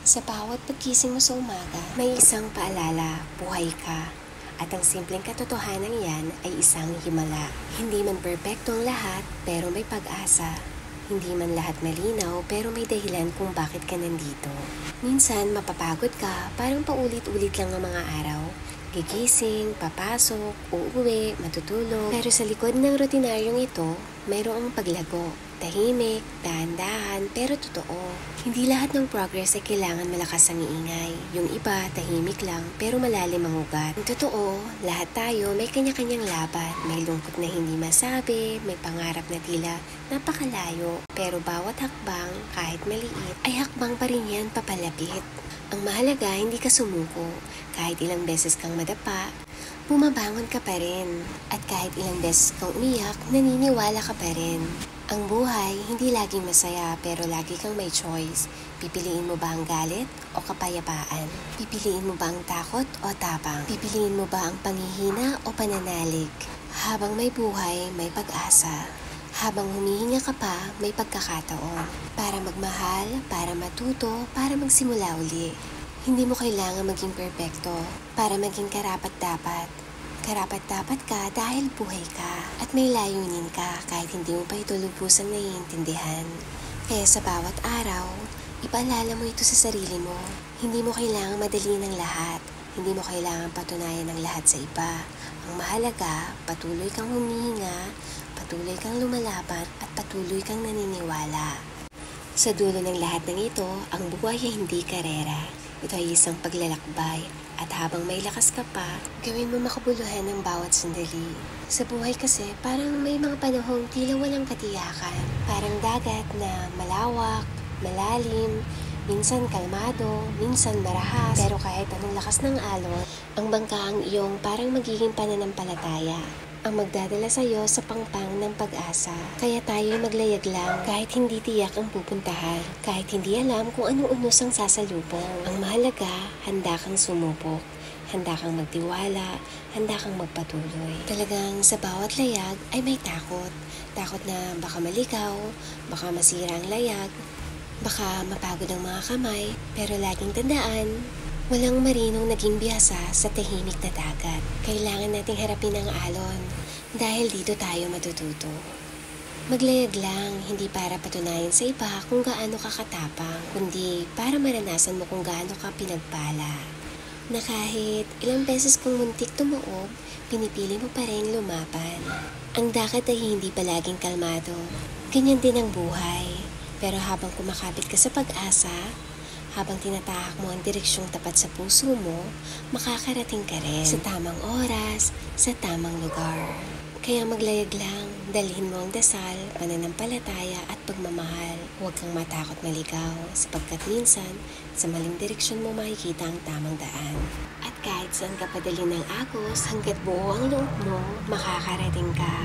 Sa bawat pagkising mo sa umaga, may isang paalala, buhay ka. At ang simpleng katotohanan yan ay isang himala. Hindi man perpektong lahat, pero may pag-asa. Hindi man lahat malinaw, pero may dahilan kung bakit ka nandito. Minsan, mapapagod ka, parang paulit-ulit lang ang mga araw. Gigising, papasok, uuwi, matutulog. Pero sa likod ng rutinaryong ito, mayroong paglago. Tahimik, dahan-dahan, pero totoo. Hindi lahat ng progress ay kailangan malakas ang iingay. Yung iba, tahimik lang, pero malalim ang ugat. Ang totoo, lahat tayo may kanya-kanyang laban. May lungkot na hindi masabi, may pangarap na tila napakalayo. Pero bawat hakbang, kahit maliit, ay hakbang pa rin yan papalapit. Ang mahalaga, hindi ka sumuko. Kahit ilang beses kang madapa, bumabangon ka pa rin. At kahit ilang beses kang umiyak, naniniwala ka pa rin. Ang buhay, hindi laging masaya pero lagi kang may choice. Pipiliin mo ba ang galit o kapayapaan? Pipiliin mo ba ang takot o tapang? Pipiliin mo ba ang panghihina o pananalig? Habang may buhay, may pag-asa. Habang humihinga ka pa, may pagkakataon. Para magmahal, para matuto, para magsimula uli. Hindi mo kailangan maging perpekto para maging karapat-dapat. Karapat-dapat ka dahil buhay ka at may layunin ka kahit hindi mo pa ito lubusang naiintindihan. Kaya sa bawat araw, ipaalala mo ito sa sarili mo. Hindi mo kailangan madali ng lahat. Hindi mo kailangan patunayan ng lahat sa iba. Ang mahalaga, patuloy kang humihinga, patuloy kang lumalaban at patuloy kang naniniwala. Sa dulo ng lahat ng ito, ang buhay ay hindi karera. Ito ay isang paglalakbay. At habang may lakas ka pa, gawin mo makabuluhan ng bawat sandali. Sa buhay kasi, parang may mga panahong tila walang katiyakan. Parang dagat na malawak, malalim, minsan kalmado, minsan marahas. Pero kahit anong lakas ng alon, ang bangka ang iyong parang magiging pananampalataya. Ang magdadala sa iyo sa pangpang ng pag-asa. Kaya tayo'y maglayag lang kahit hindi tiyak ang pupuntahan, kahit hindi alam kung anong unos ang sasalubong. Ang mahalaga, handa kang sumubok, handa kang magtiwala, handa kang magpatuloy. Talagang sa bawat layag ay may takot. Takot na baka maligaw, baka masira ang layag, baka mapagod ang mga kamay, pero laging tandaan, walang marinong naging biyasa sa tahimik na dagat. Kailangan nating harapin ang alon dahil dito tayo matututo. Maglayag lang, hindi para patunayan sa iba kung gaano ka katapang, kundi para maranasan mo kung gaano ka pinagpala. Na kahit ilang beses kung muntik tumuob, pinipili mo pa rin lumaban. Ang dagat ay hindi palaging kalmado. Ganyan din ang buhay. Pero habang kumakapit ka sa pag-asa, habang tinatahak mo ang direksyong tapat sa puso mo, makakarating ka rin sa tamang oras, sa tamang lugar. Kaya maglayag lang, dalhin mo ang dasal, pananampalataya at pagmamahal. Huwag kang matakot maligaw, sapagkat minsan, sa maling direksyon mo makikita ang tamang daan. At kahit saan ka padali ng agos, hanggat buo ang loob mo, makakarating ka.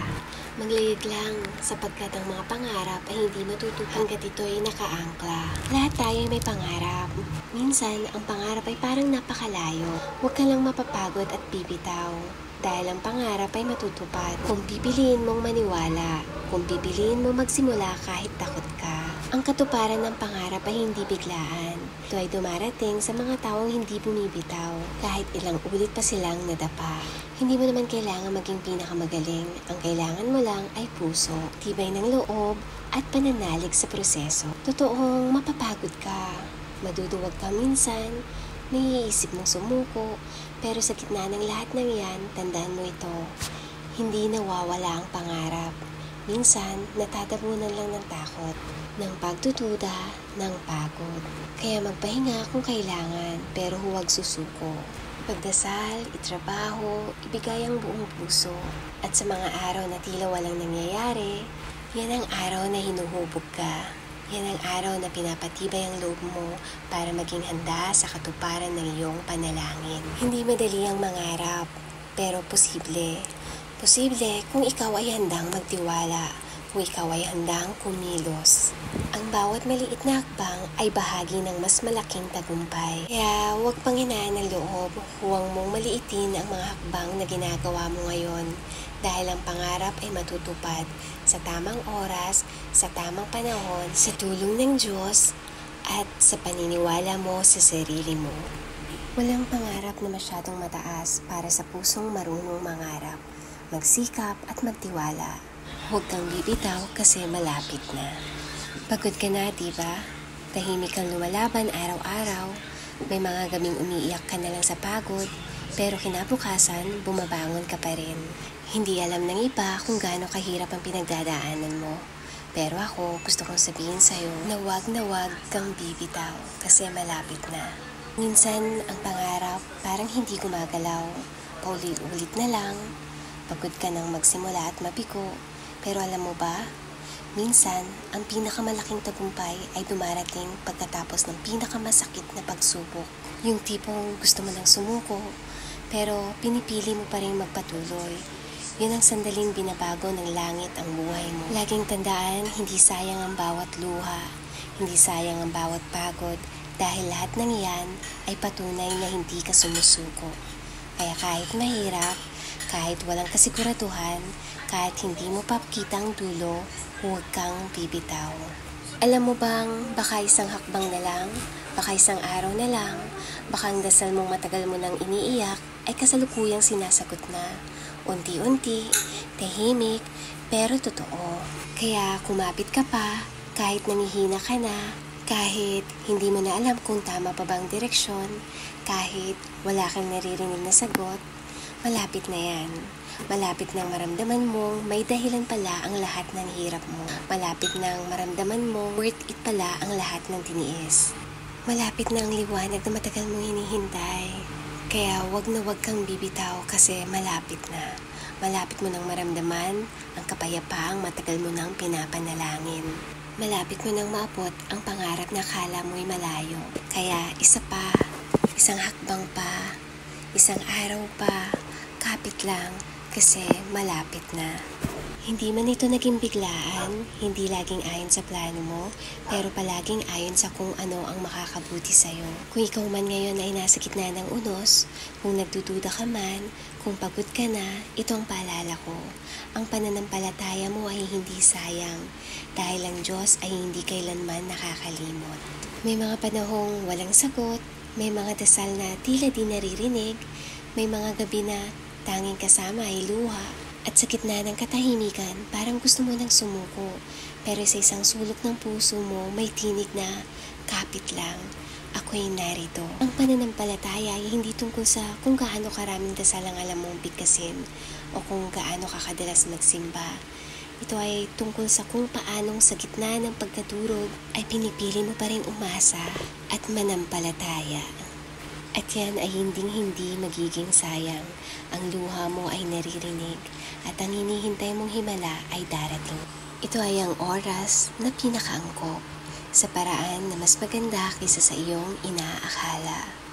Maglayag lang, sapagkat ang mga pangarap ay hindi matutupad hanggat ito ay nakaangkla. Lahat tayo ay may pangarap. Minsan, ang pangarap ay parang napakalayo. Huwag ka lang mapapagod at bibitaw. Dahil ang pangarap ay matutupad kung pipiliin mong maniwala, kung pipiliin mong magsimula kahit takot ka. Ang katuparan ng pangarap ay hindi biglaan. Ito ay dumarating sa mga taong hindi bumibitaw, kahit ilang ulit pa silang nadapa. Hindi mo naman kailangan maging pinakamagaling. Ang kailangan mo lang ay puso, tibay ng loob, at pananalig sa proseso. Totoong mapapagod ka, maduduwag ka minsan, naiisip mong sumuko, pero sa gitna ng lahat ng yan, tandaan mo ito, hindi nawawala ang pangarap. Minsan, natatabunan lang ng takot, ng pagtutuda, ng pagod. Kaya magpahinga kung kailangan, pero huwag susuko. Pagdasal, itrabaho, ibigay ang buong puso. At sa mga araw na tila walang nangyayari, yan ang araw na hinuhubog ka. Yan ang araw na pinapatibay ang loob mo para maging handa sa katuparan ng iyong panalangin. Hindi madali ang mangarap, pero posible. Posible kung ikaw ay handang magtiwala, kung ikaw ay handang kumilos. Ang bawat maliit na hakbang ay bahagi ng mas malaking tagumpay. Kaya huwag panghinaan ng loob, huwag mong maliitin ang mga hakbang na ginagawa mo ngayon. Dahil ang pangarap ay matutupad sa tamang oras, sa tamang panahon, sa tulong ng Diyos, at sa paniniwala mo sa sarili mo. Walang pangarap na masyadong mataas para sa pusong marunong mangarap, magsikap at magtiwala. Huwag kang bibitaw kasi malapit na. Pagod ka na, diba? Tahimik kang lumalaban araw-araw. May mga gabing umiiyak ka na lang sa pagod, pero kinabukasan, bumabangon ka pa rin. Hindi alam ng iba kung gaano kahirap ang pinagdadaanan mo. Pero ako, gusto kong sabihin sa'yo na wag kang bibitaw kasi malapit na. Minsan, ang pangarap parang hindi gumagalaw. Paulit-ulit na lang. Pagod ka nang magsimula at mabigo. Pero alam mo ba? Minsan, ang pinakamalaking tagumpay ay dumarating pagkatapos ng pinakamasakit na pagsubok. Yung tipong gusto mo nang sumuko, pero pinipili mo pa rin magpatuloy. Yun ang sandaling binabago ng langit ang buhay mo. Laging tandaan, hindi sayang ang bawat luha, hindi sayang ang bawat pagod, dahil lahat ng iyan ay patunay na hindi ka sumusuko. Kaya kahit mahirap, kahit walang kasiguraduhan, kahit hindi mo papakita ang dulo, huwag kang bibitaw. Alam mo bang baka isang hakbang na lang, baka isang araw na lang, baka ang dasal mong matagal mo nang iniiyak ay kasalukuyang sinasagot na. Unti-unti, tahimik, pero totoo. Kaya kumapit ka pa, kahit nangihina ka na, kahit hindi mo na alam kung tama pa bang direksyon, kahit wala kang naririnig na sagot, malapit na yan. Malapit nang maramdaman mong may dahilan pala ang lahat ng hirap mo. Malapit nang maramdaman mong worth it pala ang lahat ng tiniis. Malapit na ang liwanag na matagal mong hinihintay. Kaya wag kang bibitaw kasi malapit na. Malapit mo nang maramdaman ang kapayapaang matagal mo nang pinapanalangin. Malapit mo nang maabot ang pangarap na akala mo'y malayo. Kaya isa pa, isang hakbang pa, isang araw pa, kapit lang kasi malapit na. Hindi man ito naging biglaan, hindi laging ayon sa plano mo, pero palaging ayon sa kung ano ang makakabuti sa'yo. Kung ikaw man ngayon ay nasa gitna ng unos, kung nagdududa ka man, kung pagod ka na, ito ang paalala ko. Ang pananampalataya mo ay hindi sayang, dahil ang Diyos ay hindi kailanman nakakalimot. May mga panahong walang sagot, may mga dasal na tila di naririnig, may mga gabi na tanging kasama ay luha. At sa gitna ng katahimikan, parang gusto mo nang sumuko. Pero sa isang sulok ng puso mo, may tinig na, kapit lang, ako'y narito. Ang pananampalataya ay hindi tungkol sa kung gaano karaming dasal ang alam mong bigkasin o kung gaano ka kadalas magsimba. Ito ay tungkol sa kung paanong sa gitna ng pagkadurog ay pinipili mo pa rin umasa at manampalataya. At yan ay hindi magiging sayang. Ang luha mo ay naririnig at ang hinihintay mong himala ay darating. Ito ay ang oras na pinakaangkop sa paraan na mas maganda kaysa sa iyong inaakala.